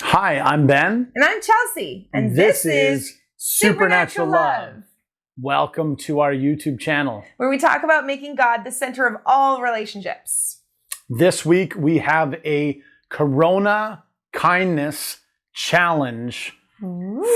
Hi, I'm Ben. And I'm Chelsea. And this is Supernatural Love. Welcome to our YouTube channel, where we talk about making God the center of all relationships. This week we have a Corona kindness challenge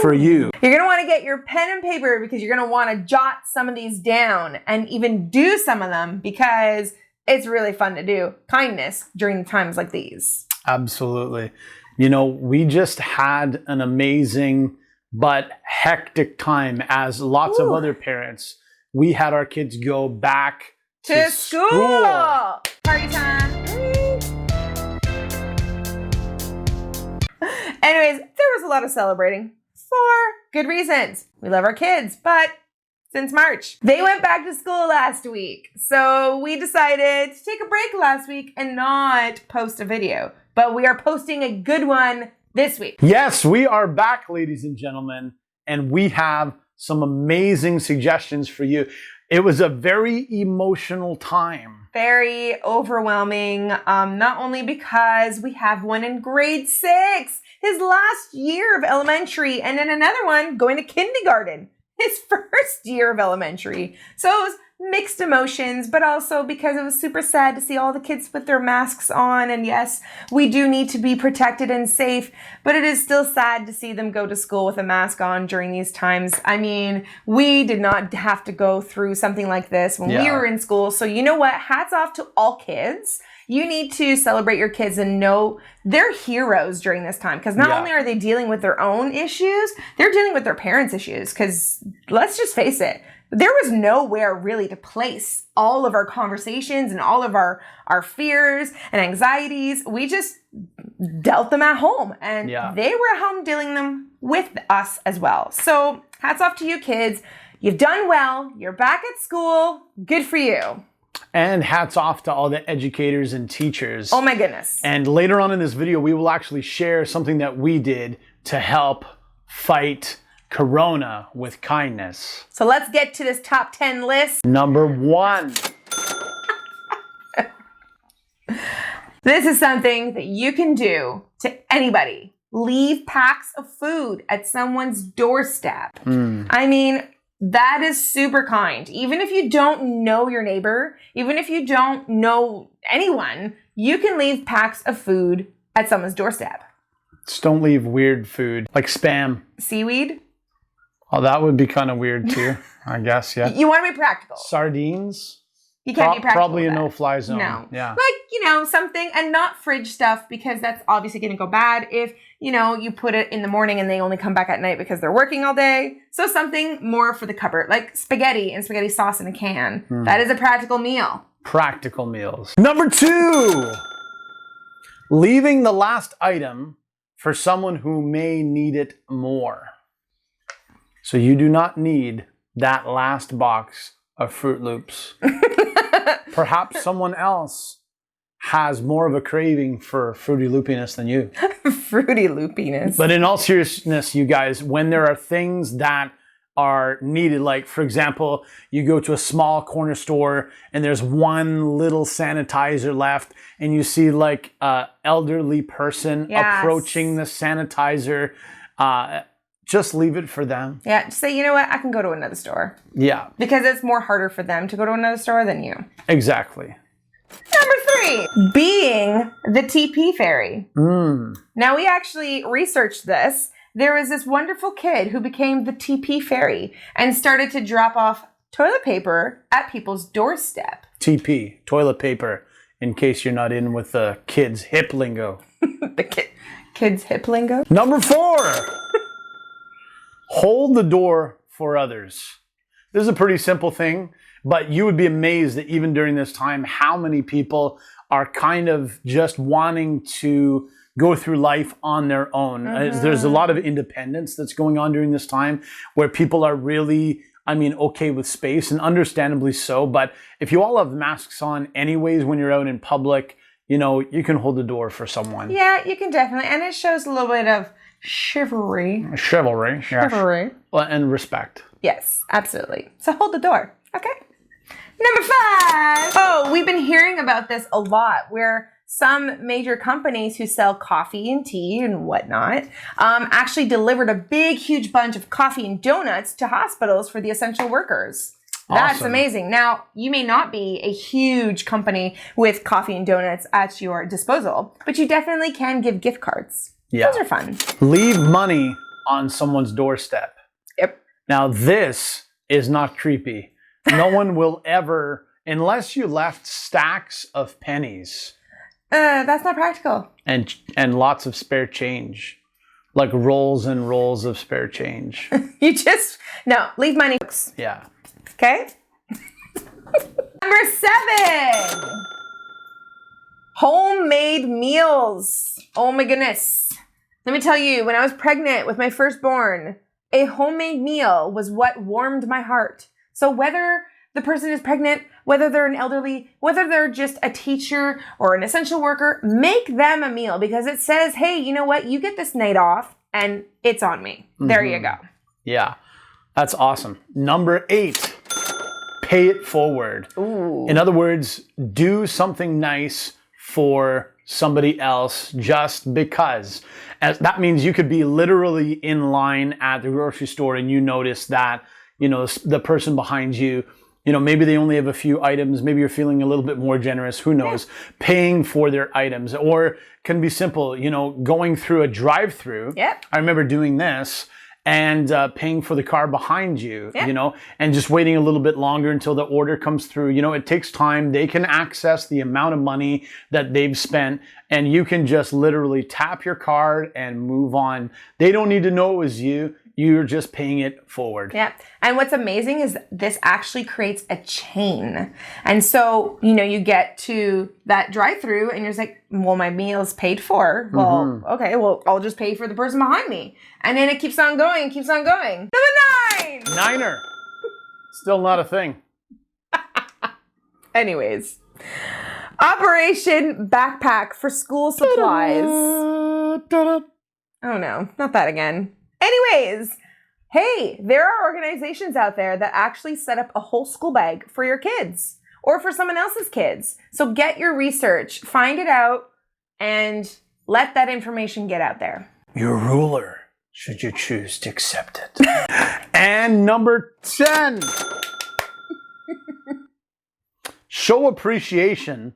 for you. You're going to want to get your pen and paper because you're going to want to jot some of these down and even do some of them because it's really fun to do kindness during times like these. Absolutely. You know, we just had an amazing but hectic time as lots of other parents. We had our kids go back to school. Party time. Anyways, there was a lot of celebrating for good reasons. We love our kids, but since March, they went back to school last week. So we decided to take a break last week and not post a video, but we are posting a good one this week. Yes, we are back, ladies and gentlemen, and we have some amazing suggestions for you. It was a very emotional time. Very overwhelming, not only because we have one in grade 6, his last year of elementary, and then another one going to kindergarten, his first year of elementary. So it was mixed emotions, but also because it was super sad to see all the kids put their masks on. And yes, we do need to be protected and safe, but it is still sad to see them go to school with a mask on during these times. I mean, we did not have to go through something like this when we were in school. So you know what? Hats off to all kids. You need to celebrate your kids and know they're heroes during this time. Because not only are they dealing with their own issues, they're dealing with their parents' issues. Because let's just face it, there was nowhere really to place all of our conversations and all of our fears and anxieties. We just dealt them at home. And they were at home dealing them with us as well. So hats off to you kids. You've done well. You're back at school. Good for you. And hats off to all the educators and teachers. Oh my goodness. And later on in this video, we will actually share something that we did to help fight Corona with kindness. So let's get to this top 10 list. Number 1. This is something that you can do to anybody. Leave packs of food at someone's doorstep. I mean, that is super kind. Even if you don't know your neighbor, even if you don't know anyone, you can leave packs of food at someone's doorstep. Just don't leave weird food, like Spam. Seaweed? Oh, that would be kind of weird too, I guess, yeah. You want to be practical. Sardines? You can't be practical. Probably a no-fly zone. No. Yeah. Like, you know, something, and not fridge stuff because that's obviously going to go bad if, you know, you put it in the morning and they only come back at night because they're working all day. So something more for the cupboard, like spaghetti and spaghetti sauce in a can. That is a practical meal. Practical meals. Number 2, leaving the last item for someone who may need it more. So you do not need that last box of Fruit Loops. Perhaps someone else has more of a craving for Fruity Loopiness than you. Fruity Loopiness. But in all seriousness, you guys, when there are things that are needed, like for example, you go to a small corner store and there's one little sanitizer left and you see like an elderly person approaching the sanitizer, just leave it for them. Yeah, just say, you know what, I can go to another store. Yeah. Because it's more harder for them to go to another store than you. Exactly. Number 3, being the TP fairy. Now, we actually researched this. There was this wonderful kid who became the TP fairy and started to drop off toilet paper at people's doorstep. TP, toilet paper, in case you're not in with the kids' hip lingo. The kids' hip lingo? Number 4. Hold the door for others. This is a pretty simple thing, but you would be amazed that even during this time, how many people are kind of just wanting to go through life on their own. There's a lot of independence that's going on during this time where people are really, okay with space, and understandably so. But if you all have masks on anyways when you're out in public, you can hold the door for someone. Yeah, you can definitely. And it shows a little bit of chivalry. Chivalry. Chivalry. Yeah. And respect. Yes, absolutely. So hold the door. Okay. Number 5. Oh, we've been hearing about this a lot, where some major companies who sell coffee and tea and whatnot actually delivered a big, huge bunch of coffee and donuts to hospitals for the essential workers. That's Awesome. amazing. Now, you may not be a huge company with coffee and donuts at your disposal, but you definitely can give gift cards. Yeah. Those are fun. Leave money on someone's doorstep. Yep. Now, this is not creepy. No one will ever, unless you left stacks of pennies. That's not practical. And lots of spare change. Like rolls and rolls of spare change. No, leave money. Yeah. Okay? Number 7. Homemade meals. Oh my goodness. Let me tell you, when I was pregnant with my firstborn, a homemade meal was what warmed my heart. So whether the person is pregnant, whether they're an elderly, whether they're just a teacher or an essential worker, make them a meal, because it says, hey, you know what? You get this night off and it's on me. There you go. Yeah. That's awesome. Number 8, pay it forward. Ooh. In other words, do something nice for somebody else just because. As that means you could be literally in line at the grocery store and you notice that, you know, the person behind you, you know, maybe they only have a few items. Maybe you're feeling a little bit more generous. Who knows? Yeah. Paying for their items, or can be simple, you know, going through a drive-through. Yep. I remember doing this and paying for the car behind you, yep. you know, and just waiting a little bit longer until the order comes through. You know, it takes time. They can access the amount of money that they've spent, and you can just literally tap your card and move on. They don't need to know it was you. You're just paying it forward. Yeah. And what's amazing is this actually creates a chain. And so, you know, you get to that drive-through and you're just like, well, my meal's paid for. Well, okay, well, I'll just pay for the person behind me. And then it keeps on going and keeps on going. Number 9. Niner. Still not a thing. Anyways. Operation Backpack for school supplies. Oh no, not that again. Anyways, hey, there are organizations out there that actually set up a whole school bag for your kids or for someone else's kids. So get your research, find it out, and let that information get out there. Your ruler, should you choose to accept it. And number 10. Show appreciation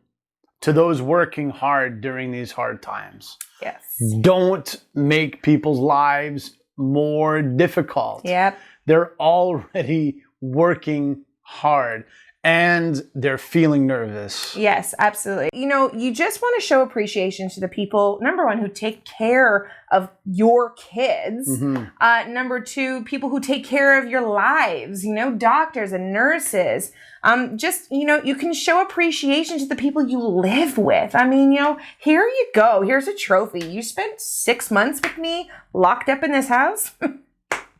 to those working hard during these hard times. Yes. Don't make people's lives more difficult. Yep. They're already working hard and they're feeling nervous. Yes, absolutely. You know, you just want to show appreciation to the people, number 1, who take care of your kids. Number 2, people who take care of your lives, you know, doctors and nurses. Just, you know, you can show appreciation to the people you live with. I mean, you know, here you go. Here's a trophy. You spent 6 months with me locked up in this house.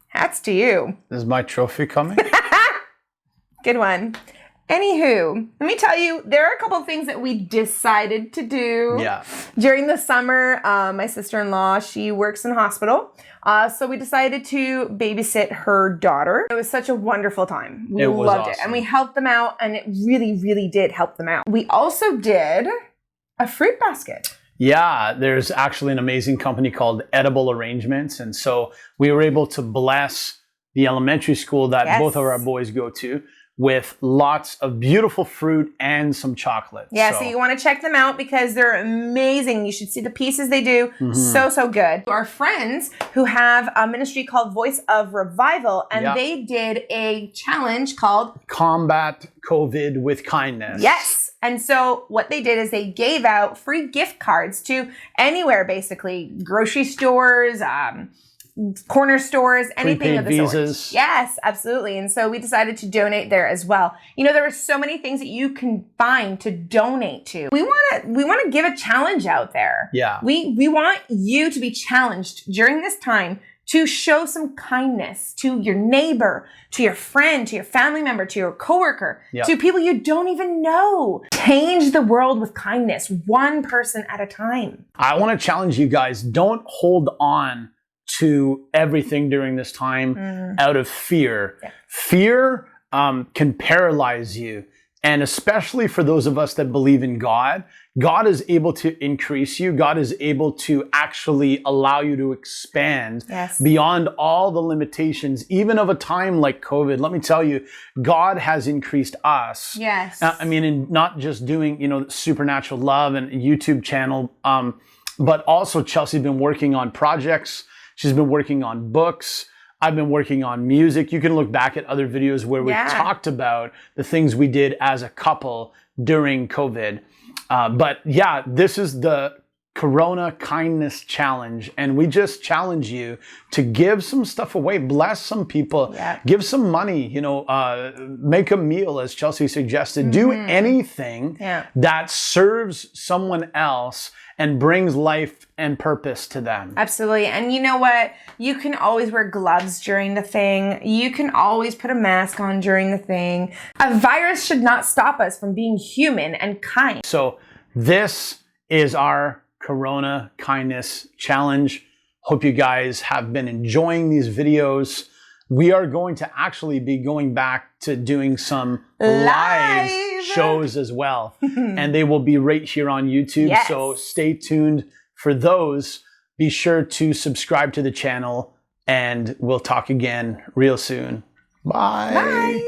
Hats to you. Is my trophy coming? Good one. Anywho, let me tell you, there are a couple of things that we decided to do during the summer. My sister-in-law, she works in a hospital. So we decided to babysit her daughter. It was such a wonderful time. We loved it. And we helped them out, and it really, really did help them out. We also did a fruit basket. Yeah, there's actually an amazing company called Edible Arrangements. And so we were able to bless the elementary school that both of our boys go to with lots of beautiful fruit and some chocolate. Yeah, so you want to check them out because they're amazing. You should see the pieces they do. So good. Our friends who have a ministry called Voice of Revival, and they did a challenge called Combat COVID with Kindness. Yes. And so what they did is they gave out free gift cards to anywhere, basically, grocery stores, corner stores, anything of the visas. sort. Yes, absolutely. And so we decided to donate there as well. You know, there are so many things that you can find to donate to. We want to give a challenge out there. Yeah. We want you to be challenged during this time to show some kindness to your neighbor, to your friend, to your family member, to your coworker, to people you don't even know. Change the world with kindness, one person at a time. I want to challenge you guys. Don't hold on to everything during this time out of fear. Fear can paralyze you And especially for those of us that believe in God, God is able to increase you. God is able to actually allow you to expand beyond all the limitations, even of a time like COVID. Let me tell you, God has increased us. Yes. I mean, in not just doing, Supernatural Love and a YouTube channel, but also Chelsea's been working on projects. She's been working on books. I've been working on music. You can look back at other videos where we've talked about the things we did as a couple during COVID. But yeah, this is the Corona Kindness Challenge. And we just challenge you to give some stuff away, bless some people, give some money, make a meal, as Chelsea suggested. Do anything that serves someone else and brings life and purpose to them. Absolutely. And you know what? You can always wear gloves during the thing. You can always put a mask on during the thing. A virus should not stop us from being human and kind. So this is our Corona Kindness Challenge. Hope you guys have been enjoying these videos. We are going to actually be going back to doing some live shows as well. And they will be right here on YouTube. So stay tuned for those. Be sure to subscribe to the channel and we'll talk again real soon. Bye. Bye.